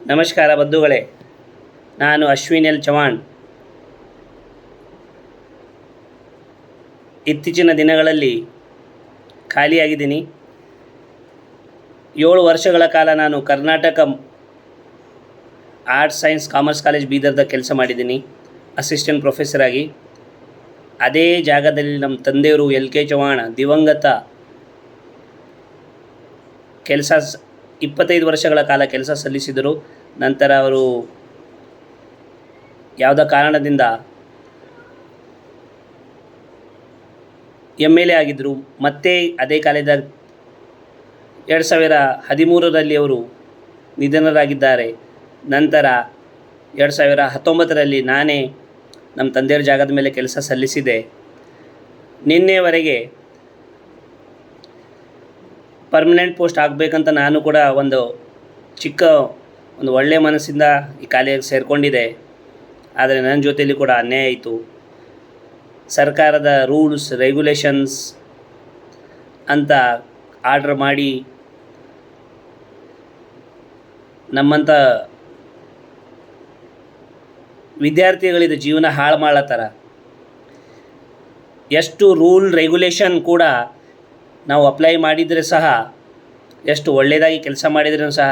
ನಮಸ್ಕಾರ ಬಂಧುಗಳೇ, ನಾನು ಅಶ್ವಿನ್ ಎಲ್ ಚವಾಣ್. ಇತ್ತೀಚಿನ ದಿನಗಳಲ್ಲಿ ಖಾಲಿಯಾಗಿದ್ದೀನಿ. 7 ವರ್ಷಗಳ ಕಾಲ ನಾನು Karnataka arts science commerce college ಬೀದರ್ದ ಕೆಲಸ ಮಾಡಿದ್ದೀನಿ, ಅಸಿಸ್ಟೆಂಟ್ ಪ್ರೊಫೆಸರ್ ಆಗಿ. ಅದೇ ಜಾಗದಲ್ಲಿ ನಮ್ಮ ತಂದೆಯವರು LK ಚವಾಣ್ ದಿವಂಗತ 25 ವರ್ಷಗಳ ಕಾಲ ಕೆಲಸ ಸಲ್ಲಿಸಿದರು. ನಂತರ ಅವರು ಯಾವುದೋ ಕಾರಣದಿಂದ MLA ಆಗಿದ್ದರು. ಮತ್ತೆ ಅದೇ ಕಾಲೇಜಾಗ 2013ರಲ್ಲಿ ಅವರು ನಿಧನರಾಗಿದ್ದಾರೆ. ನಂತರ 2019ರಲ್ಲಿ ನಾನೇ ನಮ್ಮ ತಂದೆಯವರ ಜಾಗದ ಮೇಲೆ ಕೆಲಸ ಸಲ್ಲಿಸಿದೆ. ನಿನ್ನೆವರೆಗೆ ಪರ್ಮನೆಂಟ್ ಪೋಸ್ಟ್ ಆಗಬೇಕಂತ ನಾನು ಕೂಡ ಒಂದು ಒಳ್ಳೆಯ ಮನಸ್ಸಿಂದ ಈ ಕಾಲೇಜಿಗೆ ಸೇರಿಕೊಂಡಿದ್ದೆ. ಆದರೆ ನನ್ನ ಜೊತೆಯಲ್ಲಿ ಕೂಡ ಅನ್ಯಾಯ ಆಯಿತು. ಸರ್ಕಾರದ ರೂಲ್ಸ್ ರೆಗ್ಯುಲೇಷನ್ಸ್ ಅಂತ ಆರ್ಡರ್ ಮಾಡಿ ನಮ್ಮಂಥ ವಿದ್ಯಾರ್ಥಿಗಳಿದ ಜೀವನ ಹಾಳು ಮಾಡತ್ತಾರ. ಎಷ್ಟು ರೂಲ್ ರೆಗ್ಯುಲೇಷನ್ ಕೂಡ ನಾವು ಅಪ್ಲೈ ಮಾಡಿದರೆ ಸಹ, ಎಷ್ಟು ಒಳ್ಳೆಯದಾಗಿ ಕೆಲಸ ಮಾಡಿದ್ರೂ ಸಹ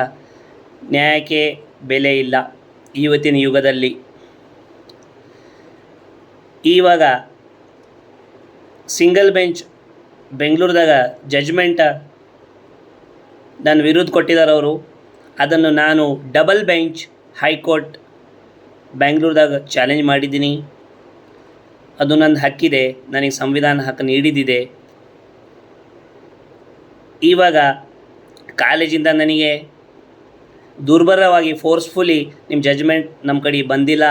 ನ್ಯಾಯಕ್ಕೆ ಬೆಲೆ ಇಲ್ಲ ಇವತ್ತಿನ ಯುಗದಲ್ಲಿ. ಇವಾಗ ಸಿಂಗಲ್ ಬೆಂಚ್ ಬೆಂಗಳೂರದಾಗ ಜಡ್ಜ್ಮೆಂಟ್ ನನ್ನ ವಿರುದ್ಧ ಕೊಟ್ಟಿದ್ದಾರೆ ಅವರು. ಅದನ್ನು ನಾನು ಡಬಲ್ ಬೆಂಚ್ ಹೈಕೋರ್ಟ್ ಬೆಂಗಳೂರದಾಗ ಚಾಲೆಂಜ್ ಮಾಡಿದ್ದೀನಿ. ಅದು ನನ್ನ ಹಕ್ಕಿದೆ, ನನಗೆ ಸಂವಿಧಾನ ಹಕ್ಕು ನೀಡಿದಿದೆ. ಇವಾಗ ಕಾಲೇಜಿಂದ ನನಗೆ ದುರ್ಬಲವಾಗಿ ಫೋರ್ಸ್ಫುಲಿ ನಿಮ್ಮ ಜಡ್ಜ್ಮೆಂಟ್ ನಮ್ಮ ಕಡೆ ಬಂದಿಲ್ಲ,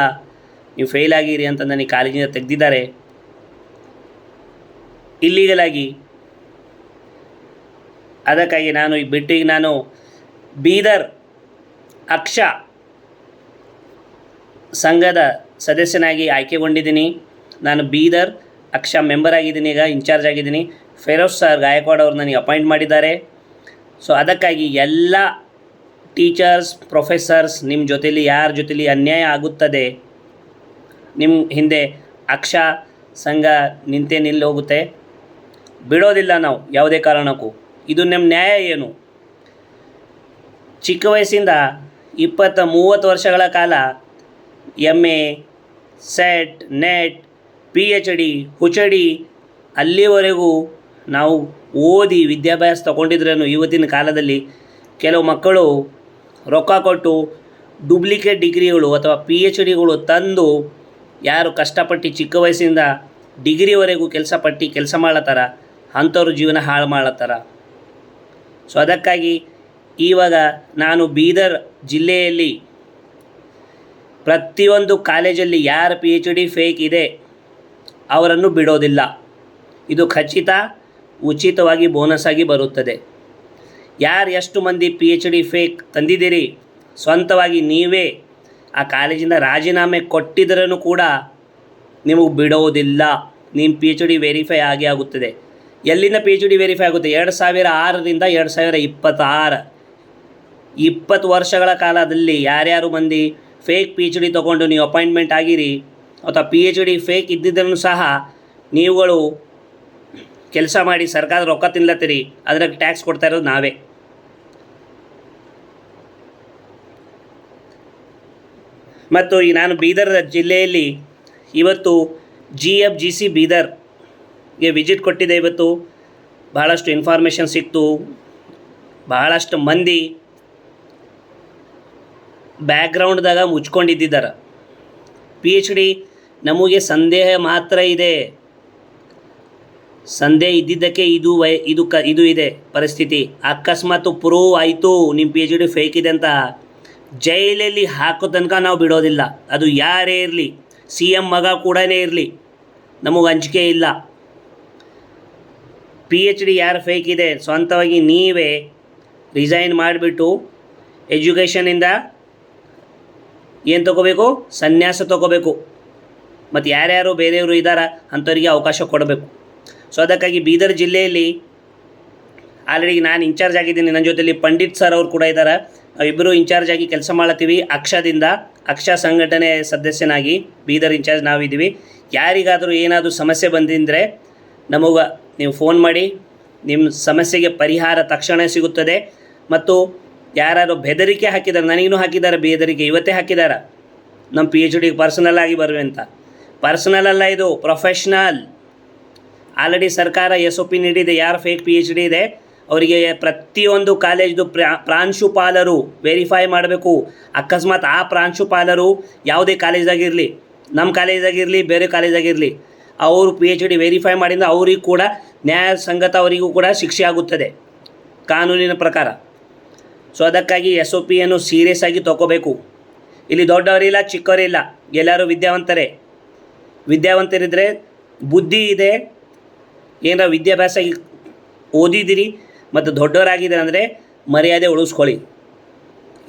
ನೀವು ಫೇಲ್ ಆಗಿರಿ ಅಂತ ನನಗೆ ಕಾಲೇಜಿಂದ ತೆಗೆದಿದ್ದಾರೆ ಇಲ್ಲೀಗಲಾಗಿ. ಅದಕ್ಕಾಗಿ ನಾನು ನಾನು ಬೀದರ್ ಅಕ್ಷ ಸಂಘದ ಸದಸ್ಯನಾಗಿ ಆಯ್ಕೆಗೊಂಡಿದ್ದೀನಿ. ನಾನು ಬೀದರ್ ಅಕ್ಷ ಮೆಂಬರ್ ಆಗಿದ್ದೀನಿ, ಈಗ ಇನ್ಚಾರ್ಜ್ ಆಗಿದ್ದೀನಿ. ಫೆರೋಜ್ ಸರ್ ಗಾಯಕ್ವಾಡ್ ಅವರು ನನಗೆ ಅಪಾಯಿಂಟ್ ಮಾಡಿದ್ದಾರೆ. ಸೊ ಅದಕ್ಕಾಗಿ ಎಲ್ಲ ಟೀಚರ್ಸ್ ಪ್ರೊಫೆಸರ್ಸ್ ನಿಮ್ಮ ಜೊತೆಲಿ ಯಾರ ಜೊತೆಲಿ ಅನ್ಯಾಯ ಆಗುತ್ತದೆ, ನಿಮ್ಮ ಹಿಂದೆ ಅಕ್ಷ ಸಂಘ ನಿಲ್ಲಿ ಹೋಗುತ್ತೆ, ಬಿಡೋದಿಲ್ಲ ನಾವು ಯಾವುದೇ ಕಾರಣಕ್ಕೂ. ಇದು ನಮ್ಮ ನ್ಯಾಯ ಏನು? ಚಿಕ್ಕ ವಯಸ್ಸಿಂದ 20-30 ವರ್ಷಗಳ ಕಾಲ MA set net PhD HOD ಅಲ್ಲಿವರೆಗೂ ನಾವು ಓದಿ ವಿದ್ಯಾಭ್ಯಾಸ ತಗೊಂಡಿದ್ರೂ ಇವತ್ತಿನ ಕಾಲದಲ್ಲಿ ಕೆಲವು ಮಕ್ಕಳು ರೊಕ್ಕ ಕೊಟ್ಟು ಡೂಪ್ಲಿಕೇಟ್ ಡಿಗ್ರಿಗಳು ಅಥವಾ PhDಗಳು ತಂದು ಯಾರು ಕಷ್ಟಪಟ್ಟು ಚಿಕ್ಕ ವಯಸ್ಸಿಂದ ಡಿಗ್ರಿವರೆಗೂ ಕೆಲಸ ಮಾಡತ್ತಾರ, ಅಂಥವ್ರ ಜೀವನ ಹಾಳು ಮಾಡತ್ತಾರ. ಸೊ ಅದಕ್ಕಾಗಿ ಇವಾಗ ನಾನು ಬೀದರ್ ಜಿಲ್ಲೆಯಲ್ಲಿ ಪ್ರತಿಯೊಂದು ಕಾಲೇಜಲ್ಲಿ ಯಾರ PhD ಫೇಕ್ ಇದೆ ಅವರನ್ನು ಬಿಡೋದಿಲ್ಲ. ಇದು ಖಚಿತ, ಉಚಿತವಾಗಿ ಬೋನಸ್ ಆಗಿ ಬರುತ್ತದೆ. ಎಷ್ಟು ಮಂದಿ PhD ಫೇಕ್ ತಂದಿದ್ದೀರಿ, ಸ್ವಂತವಾಗಿ ನೀವೇ ಆ ಕಾಲೇಜಿಂದ ರಾಜೀನಾಮೆ ಕೊಟ್ಟಿದ್ರೂ ಕೂಡ ನಿಮಗೆ ಬಿಡೋದಿಲ್ಲ. ನಿಮ್ಮ PhD ವೆರಿಫೈ ಆಗೇ ಆಗುತ್ತದೆ. ಎಲ್ಲಿಂದ PhD ವೆರಿಫೈ ಆಗುತ್ತೆ? 2006ರಿಂದ 2026 20 ವರ್ಷಗಳ ಕಾಲದಲ್ಲಿ ಯಾರ್ಯಾರು ಮಂದಿ ಫೇಕ್ PhD ತೊಗೊಂಡು ನೀವು ಅಪಾಯಿಂಟ್ಮೆಂಟ್ ಆಗಿರಿ ಅಥವಾ PhD ಫೇಕ್ ಇದ್ದಿದ್ದನ್ನು ಸಹ ನೀವುಗಳು ಕೆಲಸ ಮಾಡಿ ಸರ್ಕಾರದ ರೊಕ್ಕ ತಿನ್ಲತ್ತೀರಿ, ಅದ್ರಾಗ ಟ್ಯಾಕ್ಸ್ ಕೊಡ್ತಾ ಇರೋದು ನಾವೇ. ಮತ್ತು ಈ ನಾನು ಬೀದರ್ ಜಿಲ್ಲೆಯಲ್ಲಿ ಇವತ್ತು GFGC ಬೀದರ್ಗೆ ವಿಸಿಟ್ ಕೊಟ್ಟಿದ್ದೆ. ಇವತ್ತು ಬಹಳಷ್ಟು ಇನ್ಫಾರ್ಮೇಷನ್ ಸಿಕ್ತು. ಬಹಳಷ್ಟು ಮಂದಿ ಬ್ಯಾಕ್ಗ್ರೌಂಡ್ದಾಗ ಮುಚ್ಕೊಂಡಿದ್ದಾರೆ. PhD ನಮಗೆ ಸಂದೇಹ ಮಾತ್ರ ಇದೆ. ಸಂದೇಹ ಇದ್ದಿದ್ದಕ್ಕೆ ಇದು ಇದೆ ಪರಿಸ್ಥಿತಿ. ಅಕಸ್ಮಾತ್ ಪ್ರೂವ್ ಆಯಿತು ನಿಮ್ಮ PhD ಫೇಕ್ ಇದೆ ಅಂತ, ಜೈಲಲ್ಲಿ ಹಾಕೋ ತನಕ ನಾವು ಬಿಡೋದಿಲ್ಲ. ಅದು ಯಾರೇ ಇರಲಿ, CM ಮಗ ಕೂಡ ಇರಲಿ, ನಮಗೆ ಅಂಜಿಕೆ ಇಲ್ಲ. PhD ಯಾರು ಫೇಕ್ ಇದೆ ಸ್ವಂತವಾಗಿ ನೀವೇ ರಿಸೈನ್ ಮಾಡಿಬಿಟ್ಟು ಎಜುಕೇಷನಿಂದ ಏನು ತೊಗೋಬೇಕು? ಸನ್ಯಾಸ ತೊಗೋಬೇಕು. ಮತ್ತು ಯಾರ್ಯಾರು ಬೇರೆಯವರು ಇದ್ದಾರೆ ಅಂಥವ್ರಿಗೆ ಅವಕಾಶ ಕೊಡಬೇಕು. ಸೊ ಅದಕ್ಕಾಗಿ ಬೀದರ್ ಜಿಲ್ಲೆಯಲ್ಲಿ ಆಲ್ರೆಡಿ ನಾನು ಇನ್ಚಾರ್ಜ್ ಆಗಿದ್ದೀನಿ, ನನ್ನ ಜೊತೆಲಿ ಪಂಡಿತ್ ಸರ್ ಅವರು ಕೂಡ ಇದ್ದಾರೆ. ನಾವಿಬ್ಬರು ಇನ್ಚಾರ್ಜ್ ಆಗಿ ಕೆಲಸ ಮಾಡ್ತೀವಿ ಅಕ್ಷದಿಂದ. ಅಕ್ಷ ಸಂಘಟನೆ ಸದಸ್ಯನಾಗಿ ಬೀದರ್ ಇನ್ಚಾರ್ಜ್ ನಾವಿದ್ದೀವಿ. ಯಾರಿಗಾದರೂ ಏನಾದರೂ ಸಮಸ್ಯೆ ಬಂದಿದ್ದರೆ ನಮಗೆ ನೀವು ಫೋನ್ ಮಾಡಿ, ನಿಮ್ಮ ಸಮಸ್ಯೆಗೆ ಪರಿಹಾರ ತಕ್ಷಣ ಸಿಗುತ್ತದೆ. ಮತ್ತು ಯಾರು ಬೆದರಿಕೆ ಹಾಕಿದ್ದಾರೆ, ನನಗೂ ಹಾಕಿದ್ದಾರೆ ಬೆದರಿಕೆ, ಇವತ್ತೇ ಹಾಕಿದ್ದಾರೆ ನಮ್ಮ PhD ಪರ್ಸನಲ್ ಆಗಿ ಬರುವೆ ಅಂತ. ಪರ್ಸನಲ್ ಅಲ್ಲ, ಇದು ಪ್ರೊಫೆಷ್ನಲ್. ಆಲ್ರೆಡಿ ಸರ್ಕಾರ SOP ನೀಡಿದೆ. ಯಾರು ಫೇಕ್ PhD ಇದೆ ಅವರಿಗೆ ಪ್ರತಿಯೊಂದು ಕಾಲೇಜ್ದು ಪ್ರಾಂಶುಪಾಲರು ವೆರಿಫೈ ಮಾಡಬೇಕು. ಅಕಸ್ಮಾತ್ ಆ ಪ್ರಾಂಶುಪಾಲರು ಯಾವುದೇ ಕಾಲೇಜಾಗಿರಲಿ, ನಮ್ಮ ಕಾಲೇಜಾಗಿರಲಿ ಬೇರೆ ಕಾಲೇಜಾಗಿರಲಿ, ಅವರು PhD ವೆರಿಫೈ ಮಾಡಿದ ಅವರಿಗೂ ಕೂಡ ನ್ಯಾಯಸಂಗತ, ಅವರಿಗೂ ಕೂಡ ಶಿಕ್ಷೆ ಆಗುತ್ತದೆ ಕಾನೂನಿನ ಪ್ರಕಾರ. ಸೊ ಅದಕ್ಕಾಗಿ SOPಯನ್ನು ಸೀರಿಯಸ್ ಆಗಿ ತೊಗೋಬೇಕು. ಇಲ್ಲಿ ದೊಡ್ಡವರಿಲ್ಲ ಚಿಕ್ಕವರಿಲ್ಲ, ಎಲ್ಲರೂ ವಿದ್ಯಾವಂತರಿದ್ದರೆ ಬುದ್ಧಿ ಇದೆ, ಏನಾರ ವಿದ್ಯಾಭ್ಯಾಸ ಓದಿದಿರಿ ಮತ್ತು ದೊಡ್ಡವರಾಗಿದ್ದಾರೆ ಅಂದರೆ ಮರ್ಯಾದೆ ಉಳಿಸ್ಕೊಳ್ಳಿ.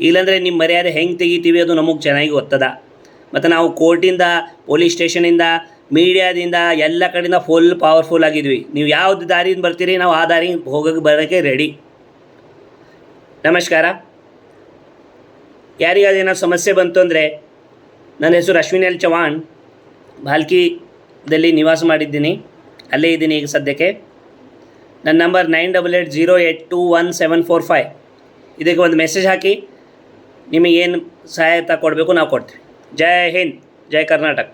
ಇಲ್ಲಾಂದರೆ ನಿಮ್ಮ ಮರ್ಯಾದೆ ಹೆಂಗೆ ತೆಗಿತೀವಿ ಅದು ನಮಗೆ ಚೆನ್ನಾಗಿ ಗೊತ್ತದ. ಮತ್ತು ನಾವು ಕೋರ್ಟಿಂದ, ಪೊಲೀಸ್ ಸ್ಟೇಷನಿಂದ, ಮೀಡಿಯಾದಿಂದ ಎಲ್ಲ ಕಡೆಯಿಂದ ಫುಲ್ ಪವರ್ಫುಲ್ ಆಗಿದ್ವಿ. ನೀವು ಯಾವ್ದು ದಾರಿಯಿಂದ ಬರ್ತೀರಿ ನಾವು ಆ ದಾರಿ ಬರೋಕ್ಕೆ ರೆಡಿ. ನಮಸ್ಕಾರ. ಯಾರಿಗಾದೇನೋ ಸಮಸ್ಯೆ ಬಂತು ಅಂದರೆ, ನನ್ನ ಹೆಸರು ಅಶ್ವಿನಿ ಎಲ್ ಚವಾಣ್, ಭಾಲ್ಕಿದಲ್ಲಿ ನಿವಾಸ ಮಾಡಿದ್ದೀನಿ, ಅಲ್ಲೇ ಇದ್ದೀನಿ ಈಗ ಸದ್ಯಕ್ಕೆ. ನನ್ನ ನಂಬರ್ 9880821745. ಇದಕ್ಕೆ ಒಂದು ಮೆಸೇಜ್ ಹಾಕಿ, ನಿಮಗೇನು ಸಹಾಯತ ಕೊಡಬೇಕು ನಾವು ಕೊಡ್ತೀವಿ. ಜೈ ಹಿಂದ್, ಜೈ ಕರ್ನಾಟಕ.